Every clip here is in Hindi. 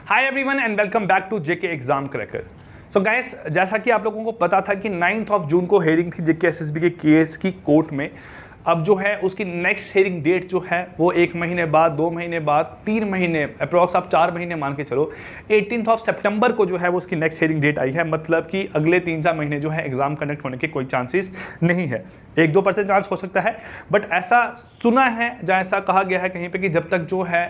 Hi everyone and welcome back to JK exam cracker. So guys, जैसा कि आप लोगों को पता था कि 9 जून को हेयरिंग थी जेके एसएसबी के केस की कोर्ट में। अब जो है उसकी नेक्स्ट हेयरिंग डेट जो है वो 1 महीने बाद, 2 महीने बाद, 3 महीने, अप्रॉक्स आप 4 महीने मान के चलो, 18 सितंबर को जो है वो उसकी नेक्स्ट हेयरिंग डेट आई है। मतलब कि अगले 3-4 महीने जो है एग्जाम कंडक्ट होने के कोई चांसेस नहीं है। 1-2% चांस हो सकता है, बट ऐसा सुना है, जहाँ ऐसा कहा गया है कहीं पे कि जब तक जो है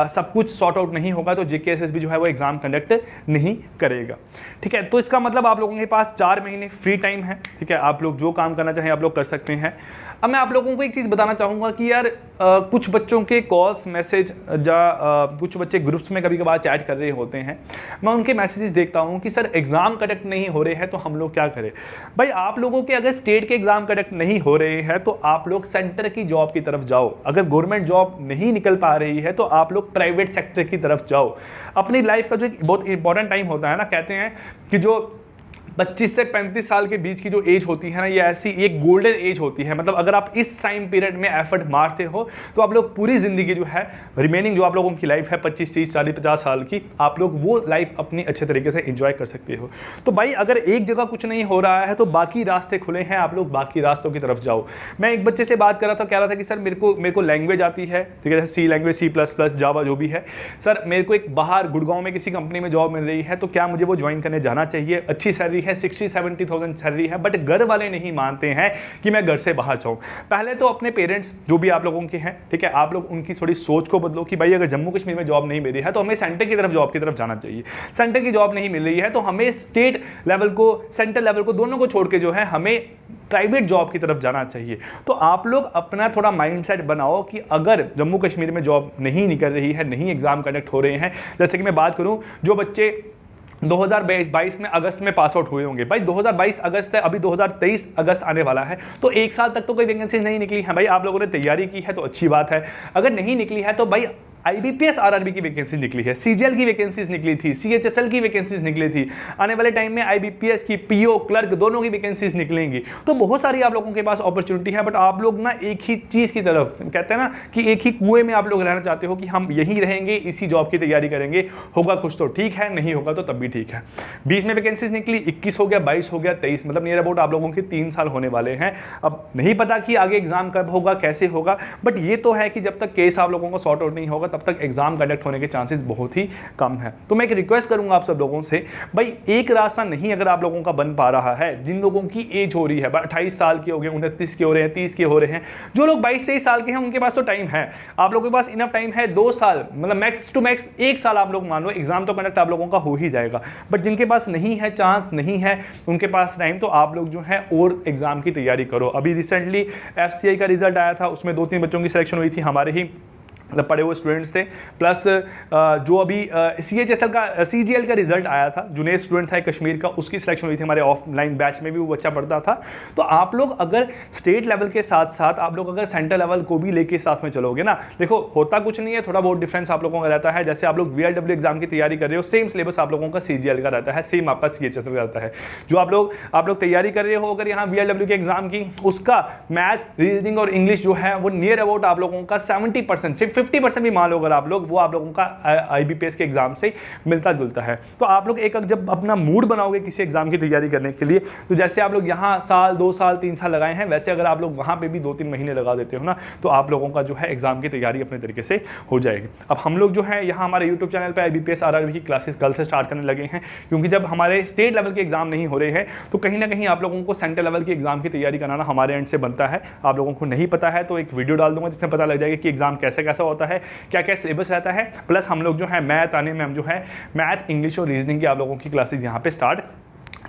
सब कुछ सॉर्ट आउट नहीं होगा तो जेके एसएसबी जो है वो एग्जाम कंडक्ट नहीं करेगा। ठीक है, तो इसका मतलब आप लोगों के पास 4 महीने फ्री टाइम है। ठीक है, आप लोग जो काम करना चाहें आप लोग कर सकते हैं। अब मैं आप लोगों को एक चीज़ बताना चाहूँगा कि यार कुछ बच्चों के कॉल्स मैसेज कुछ बच्चे ग्रुप्स में कभी कभार चैट कर रहे होते हैं। मैं उनके मैसेजेस देखता हूँ कि सर एग्ज़ाम कंडक्ट नहीं हो रहे हैं तो हम लोग क्या करें। भाई आप लोगों के अगर स्टेट के एग्ज़ाम कंडक्ट नहीं हो रहे हैं तो आप लोग सेंटर की जॉब की तरफ जाओ। अगर गवर्नमेंट जॉब नहीं निकल पा रही है तो आप लोग प्राइवेट सेक्टर की तरफ जाओ। अपनी लाइफ का जो एक बहुत इंपॉर्टेंट टाइम होता है ना, कहते हैं कि जो 25 से 35 साल के बीच की जो एज होती है ना, ये ऐसी एक गोल्डन एज होती है। मतलब अगर आप इस टाइम पीरियड में एफर्ट मारते हो तो आप लोग पूरी ज़िंदगी जो है रिमेनिंग जो आप लोगों की लाइफ है 25, 30, 40, 50 साल की, आप लोग वो लाइफ अपनी अच्छे तरीके से एंजॉय कर सकते हो। तो भाई अगर एक जगह कुछ नहीं हो रहा है तो बाकी रास्ते खुले हैं, आप लोग बाकी रास्तों की तरफ जाओ। मैं एक बच्चे से बात कर रहा था, कह रहा था कि सर मेरे को लैंग्वेज आती है, ठीक है, जैसे सी लैंग्वेज, C++, जावा जो भी है। सर मेरे को एक बाहर गुड़गांव में किसी कंपनी में जॉब मिल रही है, तो क्या मुझे वो ज्वाइन करने जाना चाहिए? अच्छी सैलरी है, 60-70,000 सैलरी है, बट घर वाले नहीं मानते हैं कि मैं घर से बाहर जाऊं। पहले तो अपने पेरेंट्स जो भी आप लोगों के हैं, ठीक है, आप लोग उनकी थोड़ी सोच को बदलो कि भाई अगर जम्मू कश्मीर में जॉब नहीं मिल रही है तो हमें सेंटर की तरफ जॉब की तरफ जाना चाहिए। सेंटर की जॉब नहीं मिल रही है तो हमें स्टेट लेवल को, सेंटर लेवल को, दोनों को छोड़ के जो है हमें प्राइवेट जॉब की तरफ जाना चाहिए। तो आप लोग अपना थोड़ा माइंडसेट बनाओ कि अगर जम्मू कश्मीर में जॉब नहीं निकल रही है, नहीं एग्जाम कंडक्ट हो रहे हैं, जैसे कि मैं बात करूं जो बच्चे 2022 में अगस्त में पास आउट हुए होंगे, भाई 2022 अगस्त है, अभी 2023 अगस्त आने वाला है, तो एक साल तक तो कोई वैकेंसी नहीं निकली है। भाई आप लोगों ने तैयारी की है तो अच्छी बात है। अगर नहीं निकली है तो भाई IBPS RRB की वैकेंसी निकली है, CGL की वैकेंसीज निकली थी, CHSL की वैकेंसीज निकली थी। आने वाले टाइम में IBPS की, PO, क्लर्क दोनों की वैकेंसीज निकलेंगी। तो बहुत सारी आप लोगों के पास अपॉर्चुनिटी है, बट आप लोग ना एक ही चीज़ की तरफ, कहते हैं ना कि एक ही कुएं में आप लोग रहना चाहते हो कि हम यहीं रहेंगे, इसी जॉब की तैयारी करेंगे, होगा कुछ तो ठीक है, नहीं होगा तो तब भी ठीक है। 20 में वैकेंसीज निकली, 21 हो गया, 22 हो गया, 23, मतलब नियर अबाउट आप लोगों के 3 साल होने वाले हैं। अब नहीं पता कि आगे एग्जाम कब होगा, कैसे होगा, बट ये तो है कि जब तक केस आप लोगों को सॉर्ट आउट नहीं होगा तब तक एग्जाम कंडक्ट होने के चांसेस बहुत ही कम है। तो मैं एक रिक्वेस्ट करूंगा आप सब लोगों से, भाई एक रास्ता नहीं अगर आप लोगों का बन पा रहा है, जिन लोगों की एज हो रही है, 28 साल के हो गए, 29 के हो रहे हैं, 30 के हो रहे हैं, जो लोग 22-23 साल के हैं उनके पास तो टाइम है। आप लोगों के पास इनफ टाइम है, 2 साल, मतलब मैक्स टू मैक्स 1 साल आप लोग मान लो, एग्जाम तो कंडक्ट आप लोगों का हो ही जाएगा। बट जिनके पास नहीं है, चांस नहीं है उनके पास टाइम, तो आप लोग जो है और एग्जाम की तैयारी करो। अभी रिसेंटली FCI का रिजल्ट आया था, उसमें 2-3 बच्चों की सिलेक्शन हुई थी, हमारे ही मतलब पढ़े हुए स्टूडेंट्स थे। प्लस जो अभी CHSL का, CGL का रिजल्ट आया था, जूनियर स्टूडेंट था कश्मीर का, उसकी सिलेक्शन हुई थी हमारे ऑफलाइन बैच में भी, वो बच्चा पढ़ता था। तो आप लोग अगर स्टेट लेवल के साथ साथ आप लोग अगर सेंटर लेवल को भी लेके साथ में चलोगे ना, देखो होता कुछ नहीं है, थोड़ा बहुत डिफरेंस आप लोगों का रहता है। जैसे आप लोग VLW एग्जाम की तैयारी कर रहे हो, सेम सिलेबस आप लोगों का CGL का रहता है, सेम आपका CHSL का रहता है। जो आप लोग तैयारी कर रहे हो अगर यहाँ VLW के एग्जाम की, उसका मैथ, रीजनिंग और इंग्लिश जो है वो नियर अबाउट आप लोगों का 70%, सिर्फ 50% भी मान लो अगर आप लोग, वो आप लोगों का IBPS के एग्जाम से मिलता जुलता है। तो आप लोग एक जब अपना मूड बनाओगे किसी एग्जाम की तैयारी करने के लिए, तो जैसे आप लोग यहाँ साल, 2 साल, 3 साल लगाए हैं, वैसे अगर आप लोग वहाँ पे भी 2-3 महीने लगा देते हो ना, तो आप लोगों का जो है एग्जाम की तैयारी अपने तरीके से हो जाएगी। अब हम लोग जो है यहाँ हमारे YouTube चैनल पर IBPS RRB की क्लासेस कल से स्टार्ट करने लगे हैं, क्योंकि जब हमारे स्टेट लेवल के एग्जाम नहीं हो रहे हैं तो कहीं ना कहीं आप लोगों को सेंटर लेवल की एग्जाम की तैयारी कराना हमारे एंड से बनता है। आप लोगों को नहीं पता है तो एक वीडियो डाल दूंगा जिससे पता लग जाएगा कि एग्जाम कैसे कैसा होता है, क्या क्या सिलेबस रहता है। प्लस हम लोग जो है मैथ आने में, हम जो है मैथ, इंग्लिश और रीजनिंग की आप लोगों की क्लासेस यहाँ पे स्टार्ट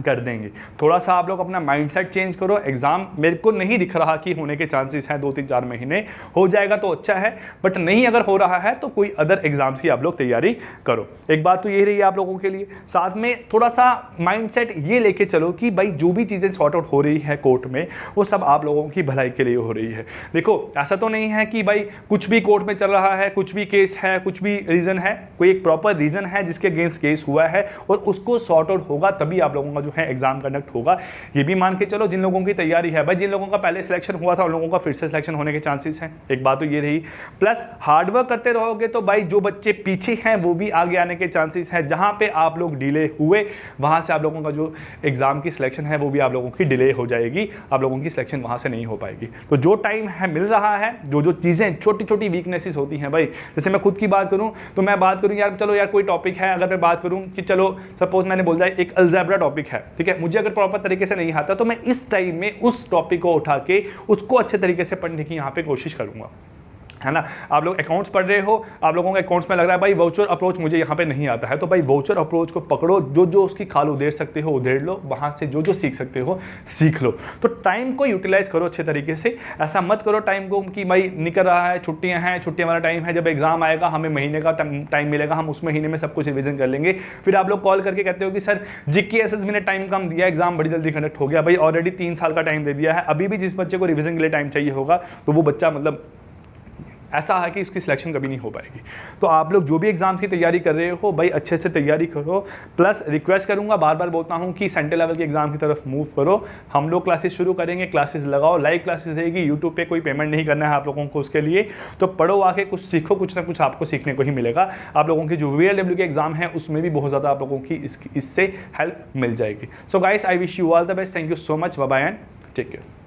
कर देंगे। थोड़ा सा आप लोग अपना माइंडसेट चेंज करो। एग्जाम मेरे को नहीं दिख रहा कि होने के चांसेस हैं, 2-3-4 महीने हो जाएगा तो अच्छा है, बट नहीं अगर हो रहा है तो कोई अदर एग्जाम्स की आप लोग तैयारी करो। एक बात तो ये रही है आप लोगों के लिए। साथ में थोड़ा सा माइंडसेट ये लेके चलो कि भाई जो भी चीज़ें सॉर्ट आउट हो रही है कोर्ट में, वो सब आप लोगों की भलाई के लिए हो रही है। देखो ऐसा तो नहीं है कि भाई कुछ भी कोर्ट में चल रहा है, कुछ भी केस है, कुछ भी रीज़न है, कोई एक प्रॉपर रीज़न है जिसके अगेंस्ट केस हुआ है और उसको सॉर्ट आउट होगा तभी आप लोगों का जो है एग्जाम कंडक्ट होगा। ये भी मान के चलो जिन लोगों की तैयारी है भाई, जिन लोगों का पहले सिलेक्शन हुआ था उन लोगों का फिर से सिलेक्शन होने के चांसेस हैं, एक बात तो ये रही। प्लस हार्डवर्क करते रहोगे तो भाई जो बच्चे पीछे हैं वो भी आगे आने के चांसेस हैं। जहां पे आप लोग डिले हुए वहां से आप लोगों का जो एग्जाम की सिलेक्शन है वो भी आप लोगों की डिले हो जाएगी, आप लोगों की सिलेक्शन वहां से नहीं हो पाएगी। तो जो टाइम है मिल रहा है, जो चीजें छोटी छोटी वीकनेसेस होती हैं भाई, जैसे मैं खुद की बात करूं तो मैं बात करूं यार, चलो यार कोई टॉपिक है, अगर मैं बात करूं कि चलो सपोज मैंने बोल दिया एक अलजेब्रा टॉपिक है, ठीक है, मुझे अगर प्रॉपर तरीके से नहीं आता तो मैं इस टाइम में उस टॉपिक को उठा के उसको अच्छे तरीके से पढ़ने की यहाँ पे कोशिश करूंगा, है ना। आप लोग अकाउंट्स पढ़ रहे हो, आप लोगों को अकाउंट्स में लग रहा है भाई वाउचर अप्रोच मुझे यहाँ पे नहीं आता है, तो भाई वाउचर अप्रोच को पकड़ो, जो जो उसकी खाल उधेड़ सकते हो उधेड़ लो, वहाँ से जो जो सीख सकते हो सीख लो। तो टाइम को यूटिलाइज करो अच्छे तरीके से, ऐसा मत करो टाइम को कि भाई निकल रहा है, छुट्टियाँ हैं, छुट्टियाँ वाला टाइम है, जब एग्जाम आएगा हमें महीने का टाइम मिलेगा, हम उस महीने में सब कुछ रिविजन कर लेंगे। फिर आप लोग कॉल करके कहते हो कि सर जीके एसएसबी ने टाइम कम दिया, एग्जाम बड़ी जल्दी कंडक्ट हो गया। भाई ऑलरेडी 3 साल का टाइम दे दिया है, अभी भी जिस बच्चे को रिविजन के लिए टाइम चाहिए होगा तो वो बच्चा मतलब ऐसा है कि उसकी सिलेक्शन कभी नहीं हो पाएगी। तो आप लोग जो भी एग्जाम्स की तैयारी कर रहे हो भाई अच्छे से तैयारी करो। प्लस रिक्वेस्ट करूंगा, बार बार बोलता हूं कि सेंट्रल लेवल के एग्जाम की तरफ मूव करो। हम लोग क्लासेस शुरू करेंगे, क्लासेस लगाओ, लाइव क्लासेस रहेगी, यूट्यूब पे कोई पेमेंट नहीं करना है आप लोगों को उसके लिए। तो पढ़ो, आके कुछ सीखो, कुछ ना कुछ आपको सीखने को ही मिलेगा। आप लोगों की जो VLW के एग्जाम है उसमें भी बहुत ज़्यादा आप लोगों की इससे हेल्प मिल जाएगी। So guys I wish you all the best, thank you so much, bye bye and take care.